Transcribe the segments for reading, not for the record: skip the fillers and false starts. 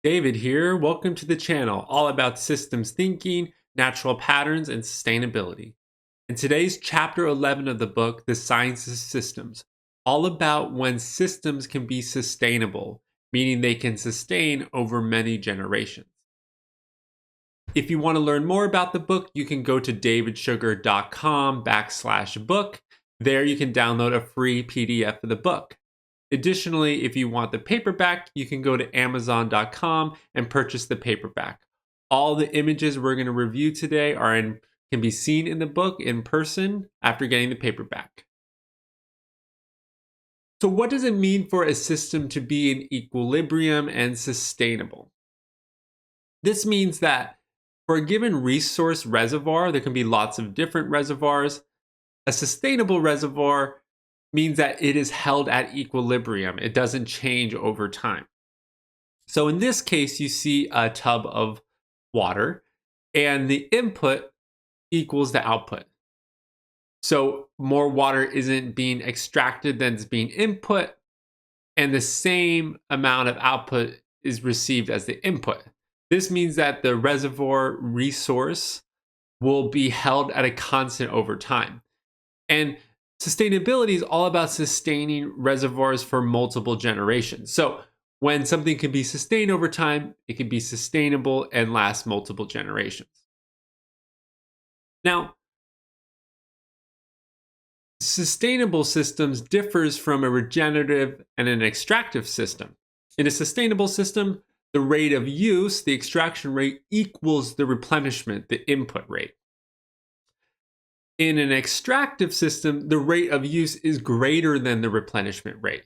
David here. Welcome to the channel, all about systems thinking, natural patterns, and sustainability. In today's chapter 11 of the book, The Science of Systems, all about when systems can be sustainable, meaning they can sustain over many generations. If you want to learn more about the book, you can go to davidsugar.com/book. There you can download a free PDF of the book. Additionally, if you want the paperback, you can go to amazon.com and purchase the paperback. All the images we're going to review today can be seen in the book in person after getting the paperback. So what does it mean for a system to be in equilibrium and sustainable? This means that for a given resource reservoir, there can be lots of different reservoirs. A sustainable reservoir means that it is held at equilibrium. It doesn't change over time. So in this case, you see a tub of water and the input equals the output. So more water isn't being extracted than is being input, and the same amount of output is received as the input. This means that the reservoir resource will be held at a constant over time. And sustainability is all about sustaining reservoirs for multiple generations. So when something can be sustained over time, it can be sustainable and last multiple generations. Now, sustainable systems differs from a regenerative and an extractive system. In a sustainable system, the rate of use, the extraction rate, equals the replenishment, the input rate. In an extractive system, the rate of use is greater than the replenishment rate.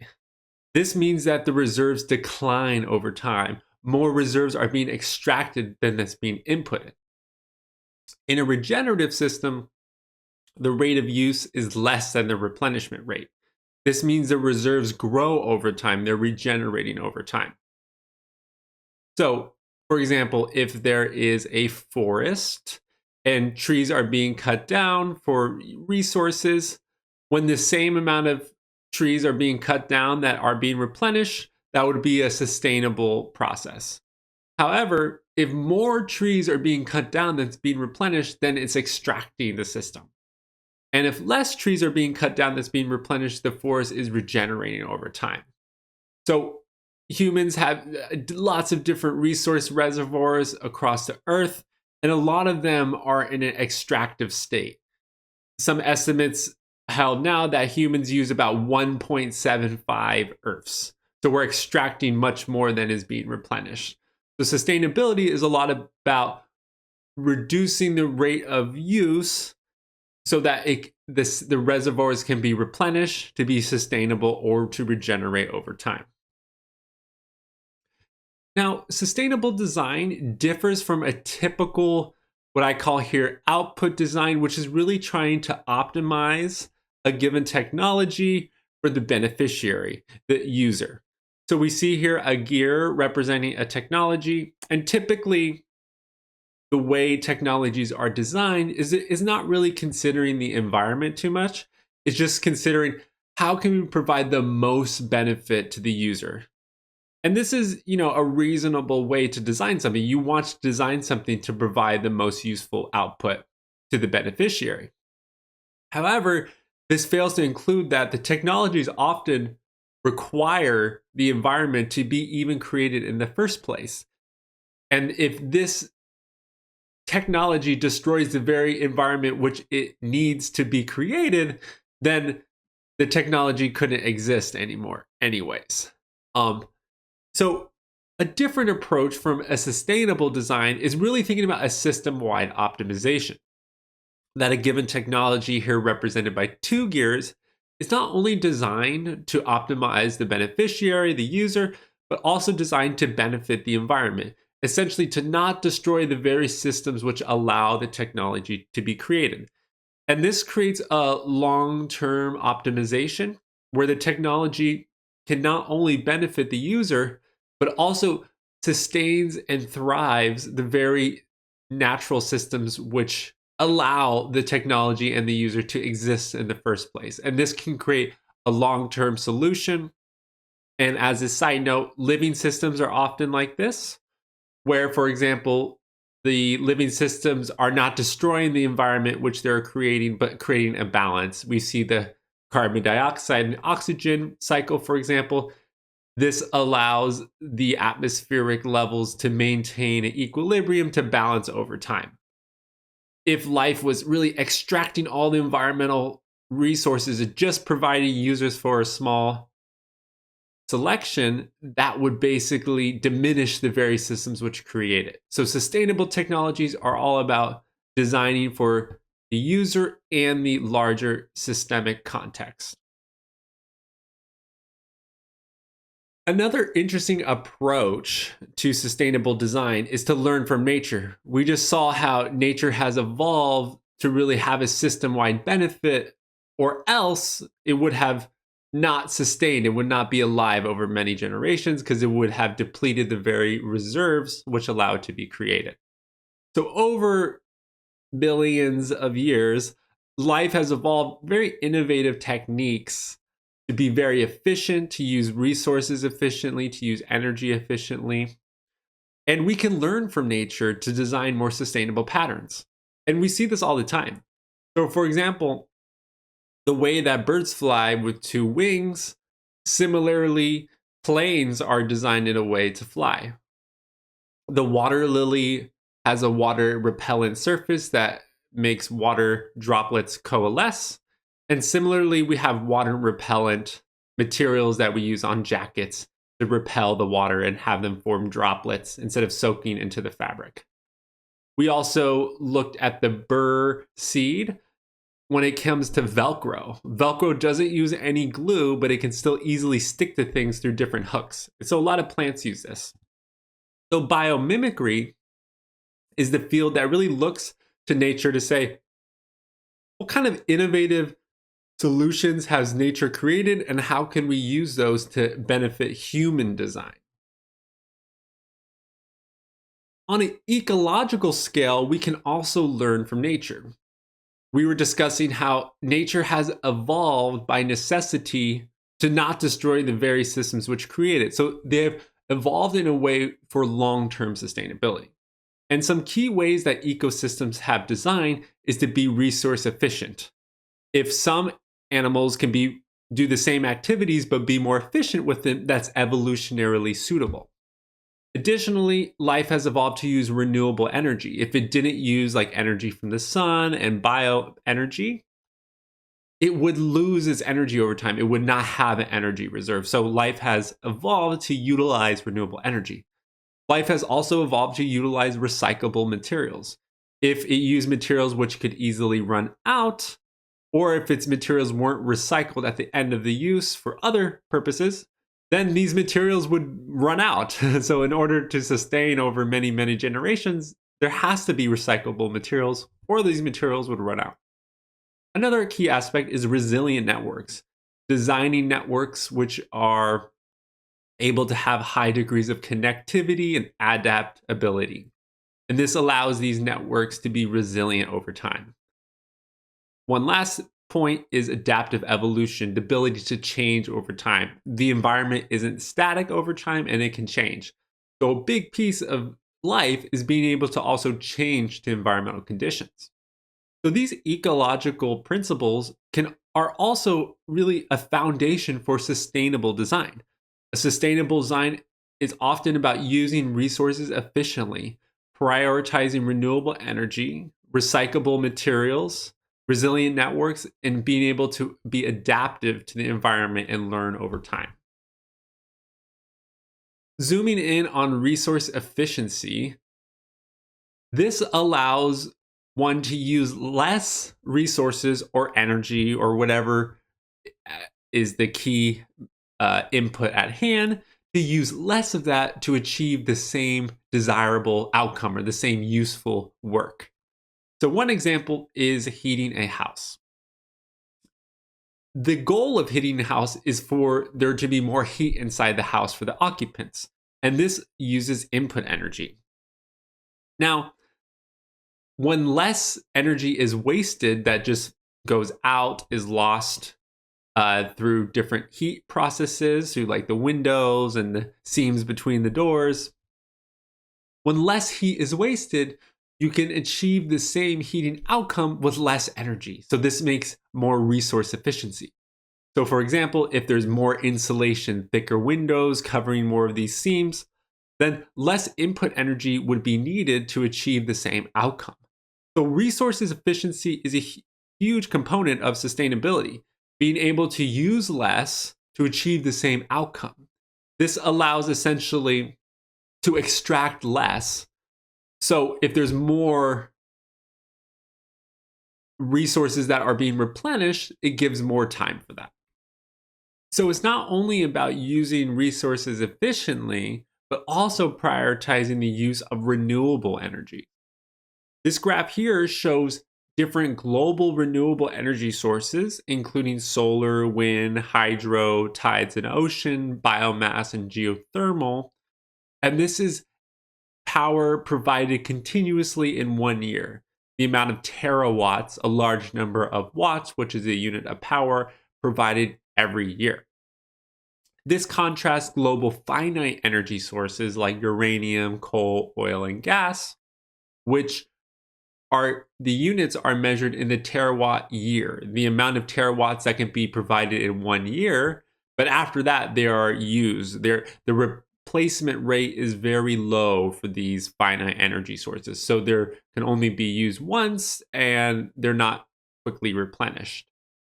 This means that the reserves decline over time. More reserves are being extracted than that's being inputted. In a regenerative system, the rate of use is less than the replenishment rate. This means the reserves grow over time. They're regenerating over time. So, for example, if there is a forest and trees are being cut down for resources, when the same amount of trees are being cut down that are being replenished, that would be a sustainable process. However, if more trees are being cut down than's being replenished, then it's extracting the system. And if less trees are being cut down that's being replenished, the forest is regenerating over time. So humans have lots of different resource reservoirs across the earth, and a lot of them are in an extractive state. Some estimates held now that humans use about 1.75 Earths. So we're extracting much more than is being replenished. So sustainability is a lot about reducing the rate of use so that the reservoirs can be replenished to be sustainable or to regenerate over time. Now, sustainable design differs from a typical, what I call here, output design, which is really trying to optimize a given technology for the beneficiary, the user. So we see here a gear representing a technology, and typically the way technologies are designed is not really considering the environment too much. It's just considering how can we provide the most benefit to the user. And this is, a reasonable way to design something. You want to design something to provide the most useful output to the beneficiary. However, this fails to include that the technologies often require the environment to be even created in the first place. And if this technology destroys the very environment which it needs to be created, then the technology couldn't exist anymore anyways. So a different approach from a sustainable design is really thinking about a system-wide optimization. That a given technology, here represented by two gears, is not only designed to optimize the beneficiary, the user, but also designed to benefit the environment, essentially to not destroy the very systems which allow the technology to be created. And this creates a long-term optimization where the technology can not only benefit the user, but also sustains and thrives the very natural systems which allow the technology and the user to exist in the first place. And this can create a long-term solution. And as a side note, living systems are often like this, where, for example, the living systems are not destroying the environment which they're creating, but creating a balance. We see the carbon dioxide and oxygen cycle, for example. This allows the atmospheric levels to maintain an equilibrium to balance over time. If life was really extracting all the environmental resources and just providing users for a small selection, that would basically diminish the very systems which create it. So, sustainable technologies are all about designing for the user and the larger systemic context. Another interesting approach to sustainable design is to learn from nature. We just saw how nature has evolved to really have a system wide benefit, or else it would have not sustained. It would not be alive over many generations because it would have depleted the very reserves which allow it to be created. So, over billions of years, life has evolved very innovative techniques to be very efficient, to use resources efficiently, to use energy efficiently. And we can learn from nature to design more sustainable patterns. And we see this all the time. So, for example, the way that birds fly with two wings, similarly, planes are designed in a way to fly. The water lily has a water repellent surface that makes water droplets coalesce. And similarly, we have water repellent materials that we use on jackets to repel the water and have them form droplets instead of soaking into the fabric. We also looked at the burr seed when it comes to Velcro. Velcro doesn't use any glue, but it can still easily stick to things through different hooks. So a lot of plants use this. So biomimicry is the field that really looks to nature to say, what kind of innovative solutions has nature created and how can we use those to benefit human design? On an ecological scale, we can also learn from nature. We were discussing how nature has evolved by necessity to not destroy the very systems which create it. So they've evolved in a way for long term sustainability. And some key ways that ecosystems have designed is to be resource efficient. If some animals can do the same activities but be more efficient with them, that's evolutionarily suitable. Additionally, life has evolved to use renewable energy. If it didn't use like energy from the sun and bioenergy, it would lose its energy over time. It would not have an energy reserve. So life has evolved to utilize renewable energy. Life has also evolved to utilize recyclable materials. If it used materials which could easily run out, or if its materials weren't recycled at the end of the use for other purposes, then these materials would run out. So, in order to sustain over many, many generations, there has to be recyclable materials, or these materials would run out. Another key aspect is resilient networks, designing networks which are able to have high degrees of connectivity and adaptability. And this allows these networks to be resilient over time. One last point is adaptive evolution, the ability to change over time. The environment isn't static over time and it can change. So, a big piece of life is being able to also change to environmental conditions. So, these ecological principles are also really a foundation for sustainable design. A sustainable design is often about using resources efficiently, prioritizing renewable energy, recyclable materials, resilient networks, and being able to be adaptive to the environment and learn over time. Zooming in on resource efficiency, this allows one to use less resources or energy or whatever is the key input at hand, to use less of that to achieve the same desirable outcome or the same useful work. So, one example is heating a house. The goal of heating a house is for there to be more heat inside the house for the occupants, and this uses input energy. Now, when less energy is wasted, that just goes out, is lost through different heat processes, through like the windows and the seams between the doors. When less heat is wasted, you can achieve the same heating outcome with less energy. So this makes more resource efficiency. So for example, if there's more insulation, thicker windows covering more of these seams, then less input energy would be needed to achieve the same outcome. So resources efficiency is a huge component of sustainability, being able to use less to achieve the same outcome. This allows essentially to extract less. So if there's more resources that are being replenished, it gives more time for that. So it's not only about using resources efficiently, but also prioritizing the use of renewable energy. This graph here shows different global renewable energy sources, including solar, wind, hydro, tides and ocean, biomass, and geothermal. And this is power provided continuously in 1 year. The amount of terawatts, a large number of watts, which is a unit of power, provided every year. This contrasts global finite energy sources like uranium, coal, oil, and gas, which are the units are measured in the terawatt year, the amount of terawatts that can be provided in 1 year. But after that, they are used. The replacement rate is very low for these finite energy sources. So they can only be used once and they're not quickly replenished.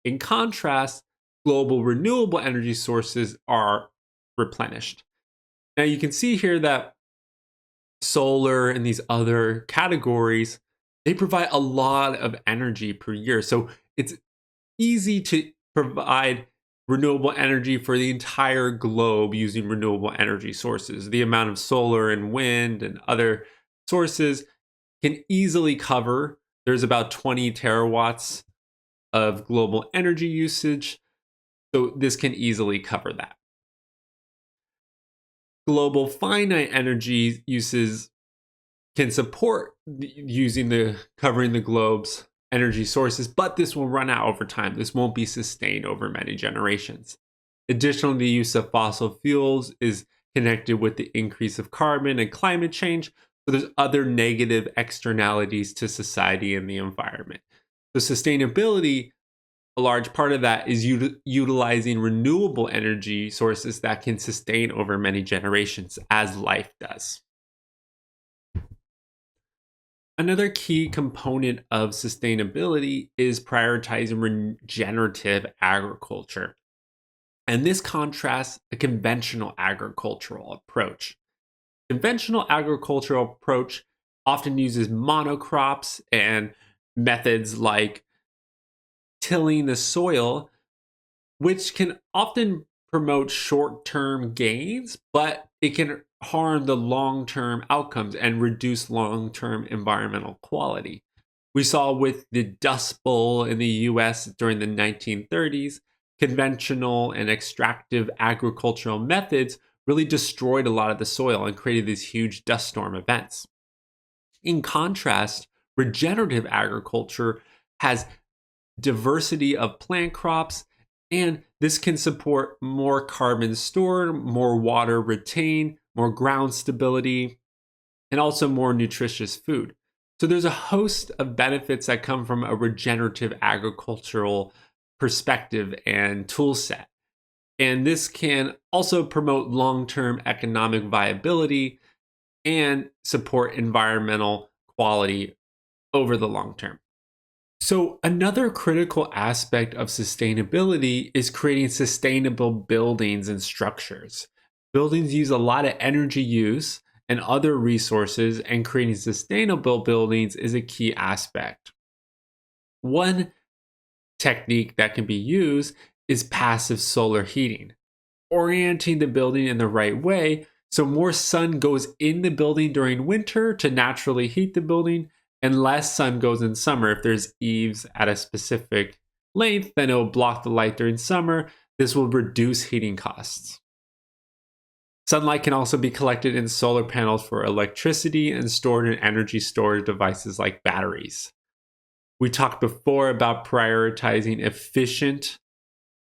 In contrast, global renewable energy sources are replenished. Now you can see here that solar and these other categories, they provide a lot of energy per year. So it's easy to provide renewable energy for the entire globe using renewable energy sources. The amount of solar and wind and other sources can easily cover. There's about 20 terawatts of global energy usage. So this can easily cover that. Global finite energy uses can support using the covering the globe's energy sources, but this will run out over time. This won't be sustained over many generations. Additionally, the use of fossil fuels is connected with the increase of carbon and climate change. So there's other negative externalities to society and the environment. So sustainability, a large part of that is utilizing renewable energy sources that can sustain over many generations, as life does. Another key component of sustainability is prioritizing regenerative agriculture. And this contrasts a conventional agricultural approach. Conventional agricultural approach often uses monocrops and methods like tilling the soil, which can often promote short-term gains, but it can harm the long-term outcomes and reduce long-term environmental quality. We saw with the Dust Bowl in the US during the 1930s, conventional and extractive agricultural methods really destroyed a lot of the soil and created these huge dust storm events. In contrast, regenerative agriculture has diversity of plant crops, and this can support more carbon stored, more water retained, more ground stability, and also more nutritious food. So there's a host of benefits that come from a regenerative agricultural perspective and tool set. And this can also promote long-term economic viability and support environmental quality over the long term. So, another critical aspect of sustainability is creating sustainable buildings and structures. Buildings use a lot of energy use and other resources, and creating sustainable buildings is a key aspect. One technique that can be used is passive solar heating, orienting the building in the right way so more sun goes in the building during winter to naturally heat the building, and less sun goes in summer. If there's eaves at a specific length, then it will block the light during summer. This will reduce heating costs. Sunlight can also be collected in solar panels for electricity and stored in energy storage devices like batteries. We talked before about prioritizing efficient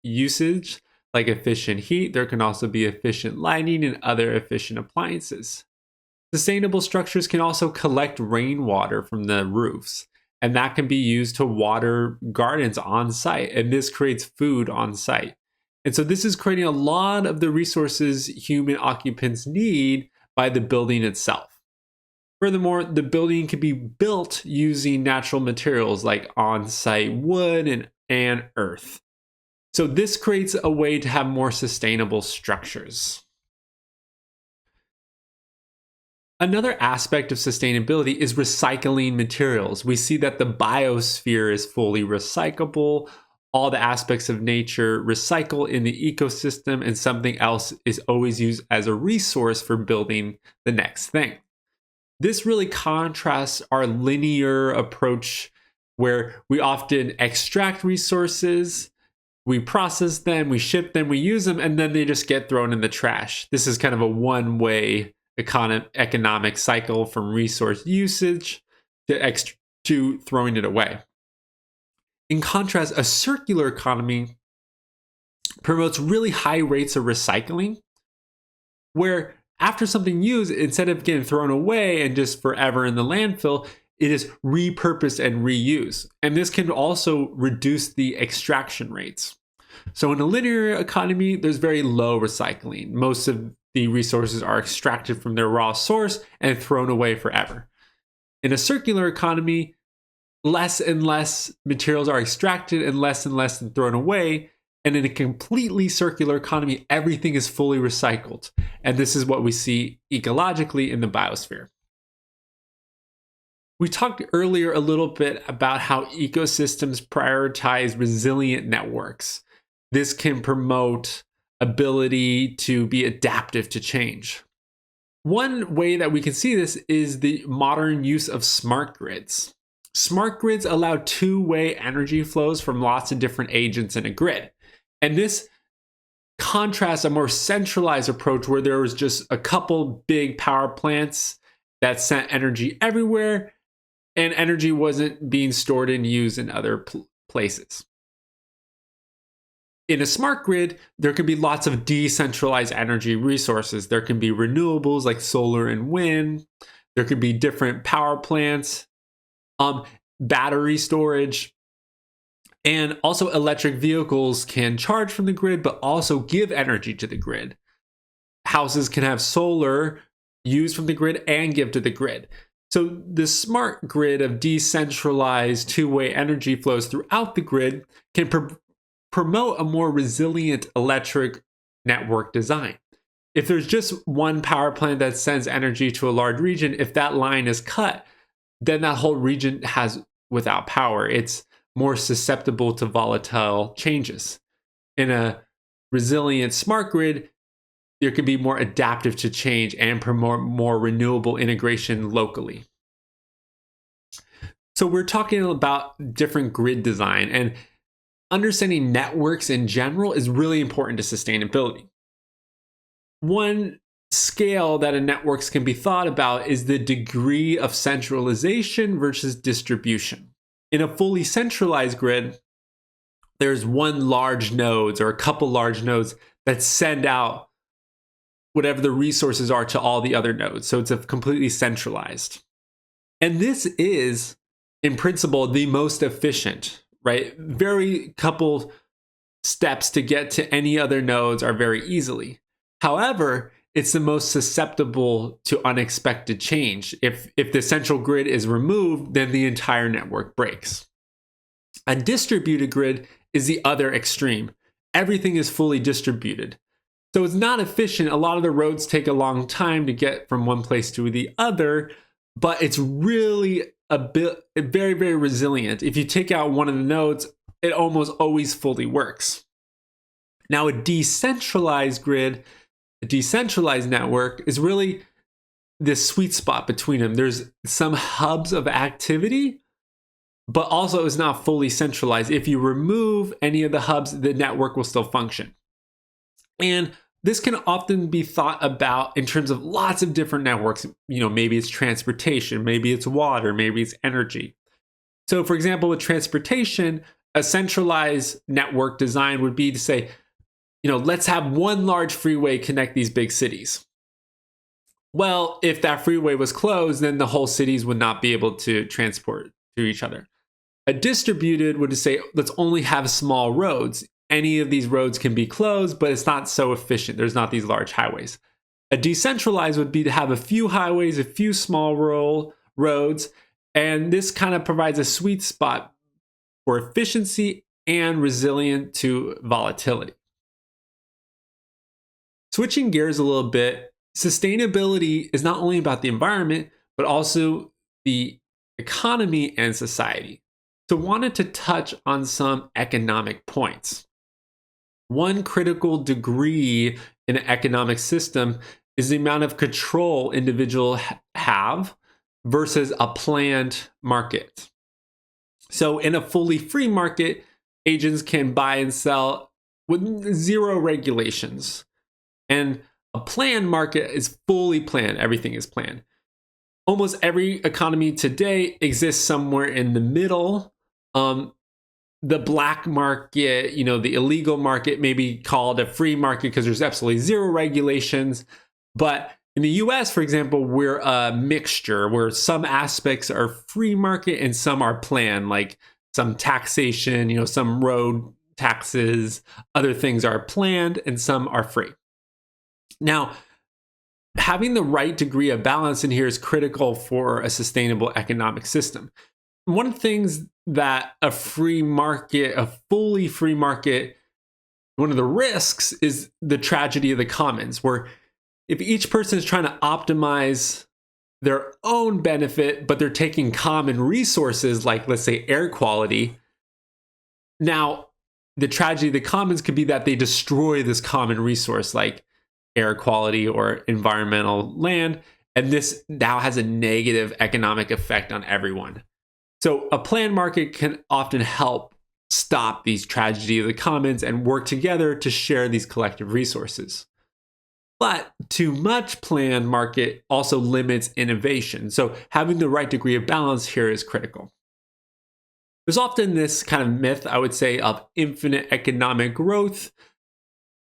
usage, like efficient heat. There can also be efficient lighting and other efficient appliances. Sustainable structures can also collect rainwater from the roofs, and that can be used to water gardens on site. And this creates food on site. And so this is creating a lot of the resources human occupants need by the building itself. Furthermore, the building can be built using natural materials like on site wood and earth. So this creates a way to have more sustainable structures. Another aspect of sustainability is recycling materials. We see that the biosphere is fully recyclable. All the aspects of nature recycle in the ecosystem, and something else is always used as a resource for building the next thing. This really contrasts our linear approach where we often extract resources, we process them, we ship them, we use them, and then they just get thrown in the trash. This is kind of a one-way economic cycle from resource usage to throwing it away. In contrast, a circular economy promotes really high rates of recycling, where after something used, instead of getting thrown away and just forever in the landfill, it is repurposed and reused. And this can also reduce the extraction rates. So in a linear economy, there's very low recycling. Most of the resources are extracted from their raw source and thrown away forever. In a circular economy, less and less materials are extracted and less thrown away. And in a completely circular economy, everything is fully recycled. And this is what we see ecologically in the biosphere. We talked earlier a little bit about how ecosystems prioritize resilient networks. This can promote ability to be adaptive to change. One way that we can see this is the modern use of smart grids. Smart grids allow two-way energy flows from lots of different agents in a grid. And this contrasts a more centralized approach where there was just a couple big power plants that sent energy everywhere, and energy wasn't being stored and used in other places. In a smart grid, there can be lots of decentralized energy resources. There can be renewables like solar and wind. There could be different power plants, battery storage, and also electric vehicles can charge from the grid, but also give energy to the grid. Houses can have solar used from the grid and give to the grid. So the smart grid of decentralized two-way energy flows throughout the grid can promote a more resilient electric network design. If there's just one power plant that sends energy to a large region, if that line is cut, then that whole region has without power. It's more susceptible to volatile changes. In a resilient smart grid, there can be more adaptive to change and promote more renewable integration locally. So we're talking about different grid design, and understanding networks in general is really important to sustainability. One scale that a networks can be thought about is the degree of centralization versus distribution. In a fully centralized grid, there's one large node or a couple large nodes that send out whatever the resources are to all the other nodes. So it's completely centralized. And this is, in principle, the most efficient, right? Very couple steps to get to any other nodes are very easily. However, it's the most susceptible to unexpected change. If the central grid is removed, then the entire network breaks. A distributed grid is the other extreme. Everything is fully distributed. So it's not efficient. A lot of the roads take a long time to get from one place to the other, but it's really very, very resilient. If you take out one of the nodes, it almost always fully works. Now, a decentralized grid, a decentralized network is really this sweet spot between them. There's some hubs of activity, but also it's not fully centralized. If you remove any of the hubs, the network will still function. And this can often be thought about in terms of lots of different networks. Maybe it's transportation, maybe it's water, maybe it's energy. So for example, with transportation, a centralized network design would be to say, let's have one large freeway connect these big cities. Well, if that freeway was closed, then the whole cities would not be able to transport to each other. A distributed would say, let's only have small roads. Any of these roads can be closed, but it's not so efficient. There's not these large highways. A decentralized would be to have a few highways, a few small rural roads, and this kind of provides a sweet spot for efficiency and resilient to volatility. Switching gears a little bit, sustainability is not only about the environment, but also the economy and society. So wanted to touch on some economic points. One critical degree in an economic system is the amount of control individuals have versus a planned market. So in a fully free market, agents can buy and sell with zero regulations. And a planned market is fully planned. Everything is planned. Almost every economy today exists somewhere in the middle. The black market, the illegal market may be called a free market because there's absolutely zero regulations. But in the US, for example, we're a mixture where some aspects are free market and some are planned, like some taxation, some road taxes, other things are planned and some are free. Now, having the right degree of balance in here is critical for a sustainable economic system. One of the things that a free market, a fully free market, one of the risks is the tragedy of the commons, where if each person is trying to optimize their own benefit, but they're taking common resources like, let's say, air quality, now the tragedy of the commons could be that they destroy this common resource like air quality or environmental land, and this now has a negative economic effect on everyone. So a planned market can often help stop these tragedy of the commons and work together to share these collective resources. But too much planned market also limits innovation. So having the right degree of balance here is critical. There's often this kind of myth, I would say, of infinite economic growth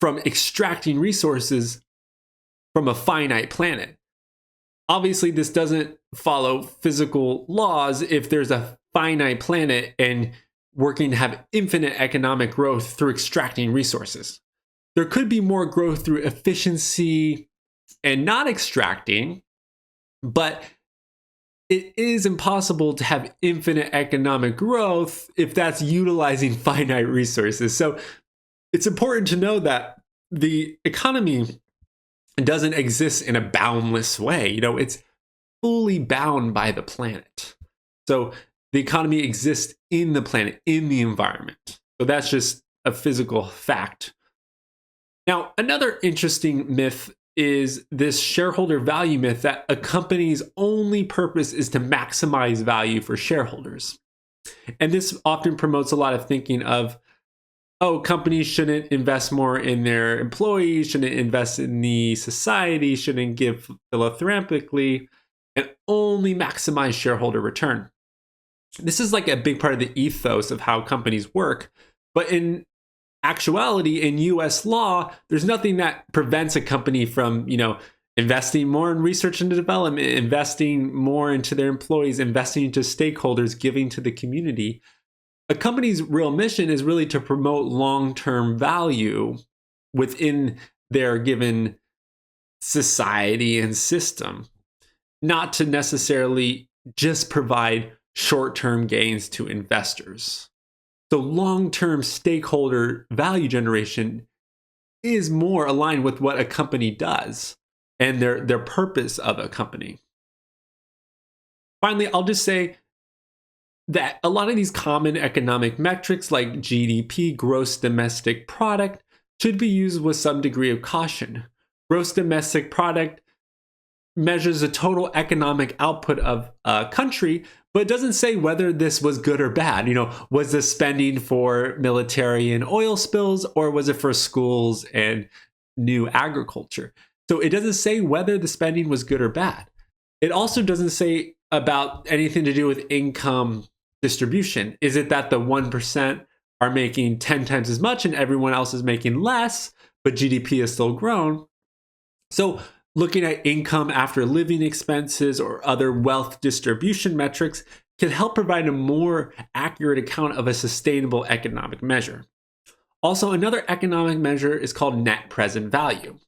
from extracting resources from a finite planet. Obviously, this doesn't follow physical laws if there's a finite planet and working to have infinite economic growth through extracting resources. There could be more growth through efficiency and not extracting, but it is impossible to have infinite economic growth if that's utilizing finite resources. So it's important to know that the economy doesn't exist in a boundless way. It's fully bound by the planet. So the economy exists in the planet, in the environment. So that's just a physical fact. Now, another interesting myth is this shareholder value myth that a company's only purpose is to maximize value for shareholders. And this often promotes a lot of thinking of, companies shouldn't invest more in their employees, shouldn't invest in the society, shouldn't give philanthropically, and only maximize shareholder return. This is like a big part of the ethos of how companies work. But in actuality, in US law, there's nothing that prevents a company from, investing more in research and development, investing more into their employees, investing into stakeholders, giving to the community. A company's real mission is really to promote long-term value within their given society and system, not to necessarily just provide short-term gains to investors. So long-term stakeholder value generation is more aligned with what a company does and their purpose of a company. Finally, I'll just say that a lot of these common economic metrics like GDP, gross domestic product, should be used with some degree of caution. Gross domestic product measures the total economic output of a country, but it doesn't say whether this was good or bad. Was this spending for military and oil spills, or was it for schools and new agriculture? So it doesn't say whether the spending was good or bad. It also doesn't say about anything to do with income distribution. Is it that the 1% are making 10 times as much and everyone else is making less, but GDP is still grown? So Looking at income after living expenses or other wealth distribution metrics can help provide a more accurate account of a sustainable economic measure. Also, another economic measure is called net present value.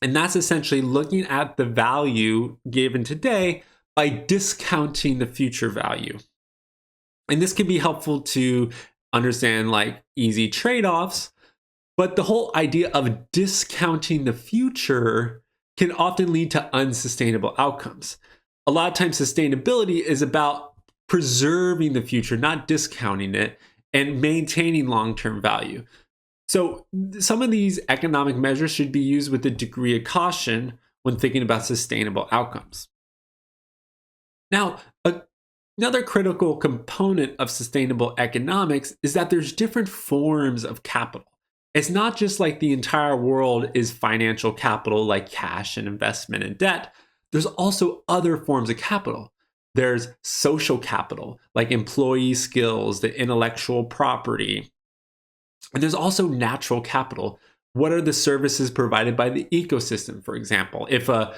And that's essentially looking at the value given today by discounting the future value. And this can be helpful to understand like easy trade-offs, but the whole idea of discounting the future can often lead to unsustainable outcomes. A lot of times sustainability is about preserving the future, not discounting it, and maintaining long-term value. So some of these economic measures should be used with a degree of caution when thinking about sustainable outcomes. Now, another critical component of sustainable economics is that there's different forms of capital. It's not just like the entire world is financial capital like cash and investment and debt. There's also other forms of capital. There's social capital like employee skills, the intellectual property. And there's also natural capital. What are the services provided by the ecosystem, for example? If a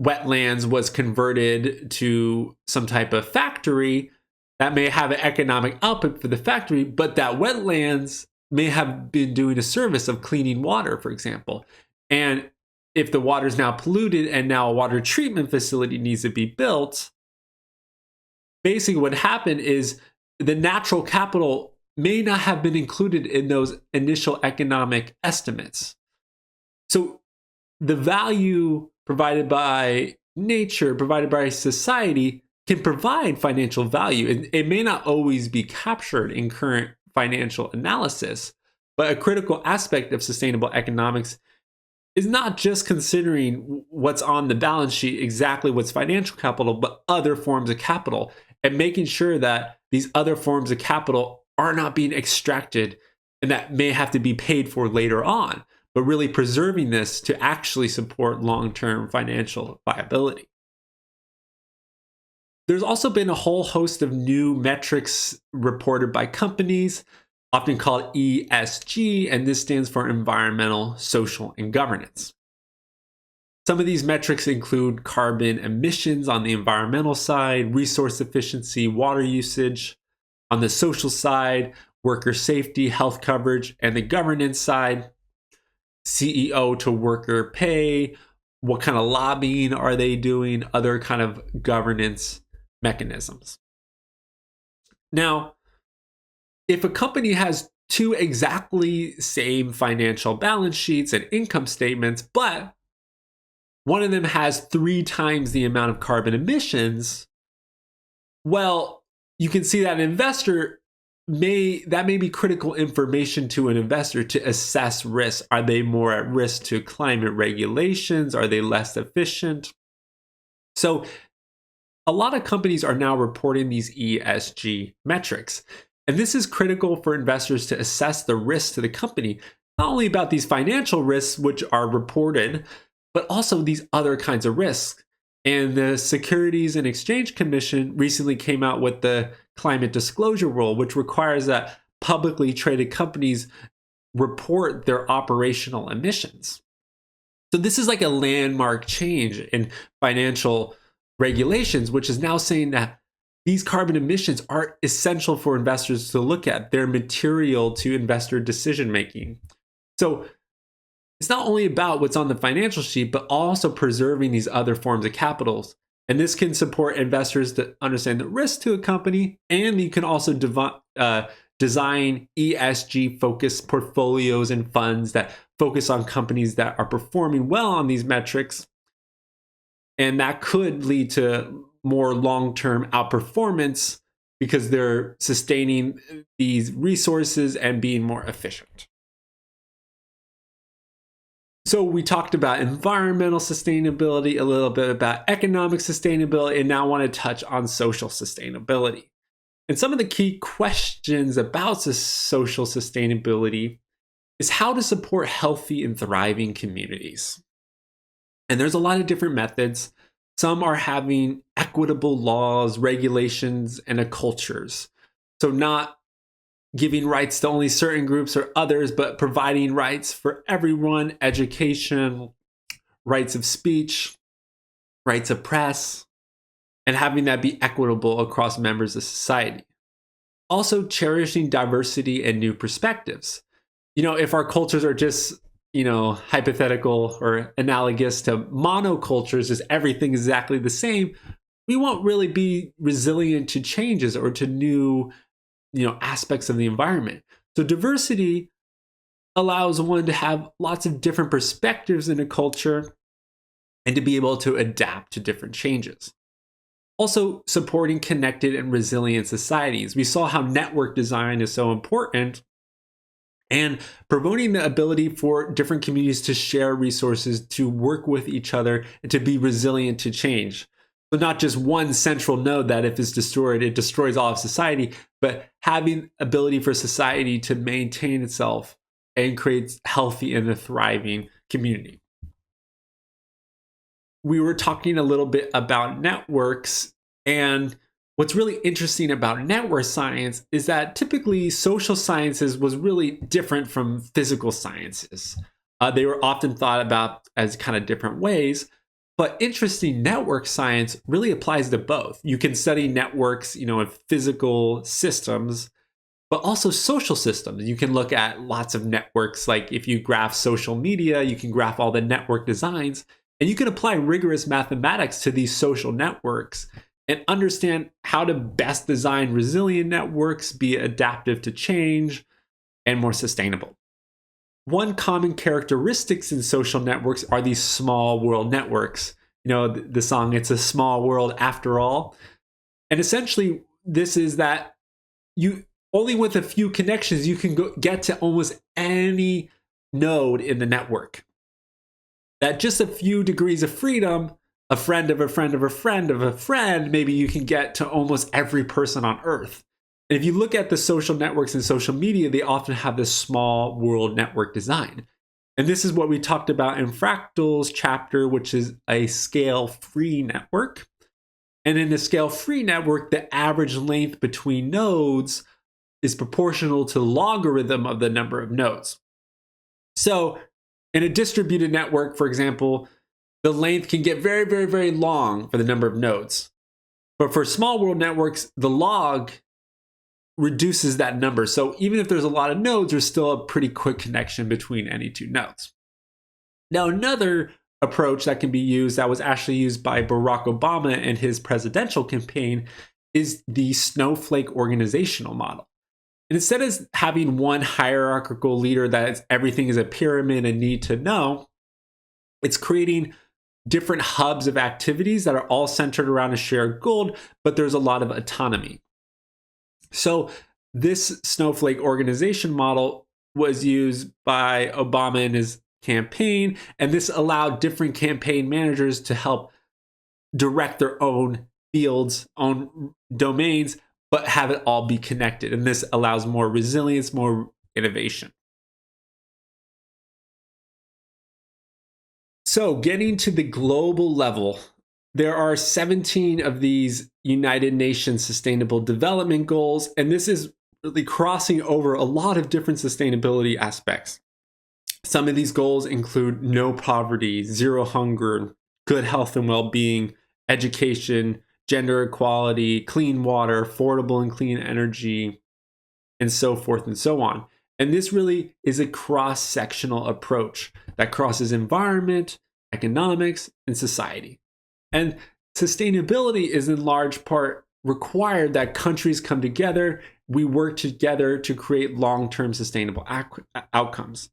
wetlands was converted to some type of factory, that may have an economic output for the factory, but that wetlands may have been doing a service of cleaning water, for example. And if the water is now polluted and now a water treatment facility needs to be built, basically what happened is the natural capital may not have been included in those initial economic estimates. So the value provided by nature, provided by society, can provide financial value. It may not always be captured in current financial analysis, but a critical aspect of sustainable economics is not just considering what's on the balance sheet, exactly what's financial capital, but other forms of capital, and making sure that these other forms of capital are not being extracted and that may have to be paid for later on, but really preserving this to actually support long-term financial viability. There's also been a whole host of new metrics reported by companies, often called ESG, and this stands for environmental, social, and governance. Some of these metrics include carbon emissions on the environmental side, resource efficiency, water usage. On the social side, worker safety, health coverage, and the governance side, CEO to worker pay, what kind of lobbying are they doing, other kind of governance mechanisms. Now, if a company has two exactly same financial balance sheets and income statements, but one of them has 3 times the amount of carbon emissions, well, you can see that an investor may be critical information to an investor to assess risk. Are they more at risk to climate regulations? Are they less efficient? So a lot of companies are now reporting these ESG metrics. And this is critical for investors to assess the risk to the company, not only about these financial risks, which are reported, but also these other kinds of risks. And the Securities and Exchange Commission recently came out with the climate disclosure rule, which requires that publicly traded companies report their operational emissions. So this is like a landmark change in financial regulations, which is now saying that these carbon emissions are essential for investors to look at. They're material to investor decision making. So it's not only about what's on the financial sheet, but also preserving these other forms of capitals. And this can support investors to understand the risk to a company, and you can also design ESG-focused portfolios and funds that focus on companies that are performing well on these metrics. And that could lead to more long-term outperformance because they're sustaining these resources and being more efficient. So we talked about environmental sustainability, a little bit about economic sustainability, and now I want to touch on social sustainability. And some of the key questions about social sustainability is how to support healthy and thriving communities. And there's a lot of different methods. Some are having equitable laws, regulations, and cultures. So not giving rights to only certain groups or others, but providing rights for everyone, education, rights of speech, rights of press, and having that be equitable across members of society. Also, cherishing diversity and new perspectives. If our cultures are just, hypothetical or analogous to monocultures, just everything exactly the same, we won't really be resilient to changes or to new, aspects of the environment. So diversity allows one to have lots of different perspectives in a culture and to be able to adapt to different changes. Also, supporting connected and resilient societies. We saw how network design is so important, and promoting the ability for different communities to share resources, to work with each other, and to be resilient to change. So not just one central node that if it's destroyed, it destroys all of society, but having ability for society to maintain itself and create healthy and a thriving community. We were talking a little bit about networks, and what's really interesting about network science is that typically social sciences was really different from physical sciences. They were often thought about as kind of different ways, but interesting network science really applies to both. You can study networks, in physical systems, but also social systems. You can look at lots of networks, like if you graph social media, you can graph all the network designs, and you can apply rigorous mathematics to these social networks and understand how to best design resilient networks, be adaptive to change, and more sustainable. One common characteristics in social networks are these small world networks. The song, "It's a Small World After All." And essentially, this is that you only with a few connections, you can get to almost any node in the network. That just a few degrees of freedom, a friend of a friend of a friend of a friend, maybe you can get to almost every person on Earth. And if you look at the social networks and social media, they often have this small world network design. And this is what we talked about in Fractals chapter, which is a scale-free network. And in a scale-free network, the average length between nodes is proportional to the logarithm of the number of nodes. So in a distributed network, for example, the length can get very, very, very long for the number of nodes. But for small world networks, the log reduces that number. So even if there's a lot of nodes, there's still a pretty quick connection between any two nodes. Now, another approach that can be used, that was actually used by Barack Obama in his presidential campaign, is the snowflake organizational model. And instead of having one hierarchical leader that everything is a pyramid and need to know, it's creating different hubs of activities that are all centered around a shared goal, but there's a lot of autonomy. So this snowflake organization model was used by Obama in his campaign, and this allowed different campaign managers to help direct their own fields, own domains, but have it all be connected. And this allows more resilience, more innovation. So getting to the global level, there are 17 of these United Nations Sustainable Development Goals, and this is really crossing over a lot of different sustainability aspects. Some of these goals include no poverty, zero hunger, good health and well-being, education, gender equality, clean water, affordable and clean energy, and so forth and so on. And this really is a cross-sectional approach that crosses environment, economics, and society. And sustainability is in large part required that countries come together, we work together to create long-term sustainable outcomes.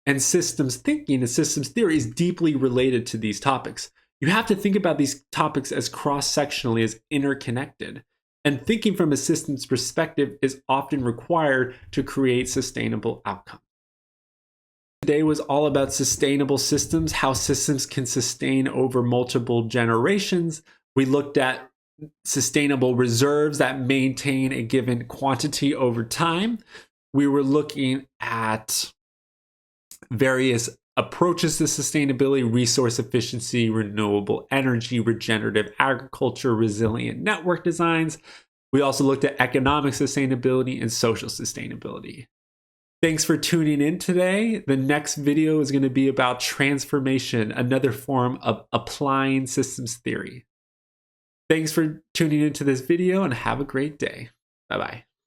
And systems thinking and systems theory is deeply related to these topics. You have to think about these topics as cross-sectionally, as interconnected. And thinking from a systems perspective is often required to create sustainable outcomes. Today was all about sustainable systems, how systems can sustain over multiple generations. We looked at sustainable reserves that maintain a given quantity over time. We were looking at various approaches to sustainability, resource efficiency, renewable energy, regenerative agriculture, resilient network designs. We also looked at economic sustainability and social sustainability. Thanks for tuning in today. The next video is going to be about transformation, another form of applying systems theory. Thanks for tuning into this video and have a great day. Bye-bye.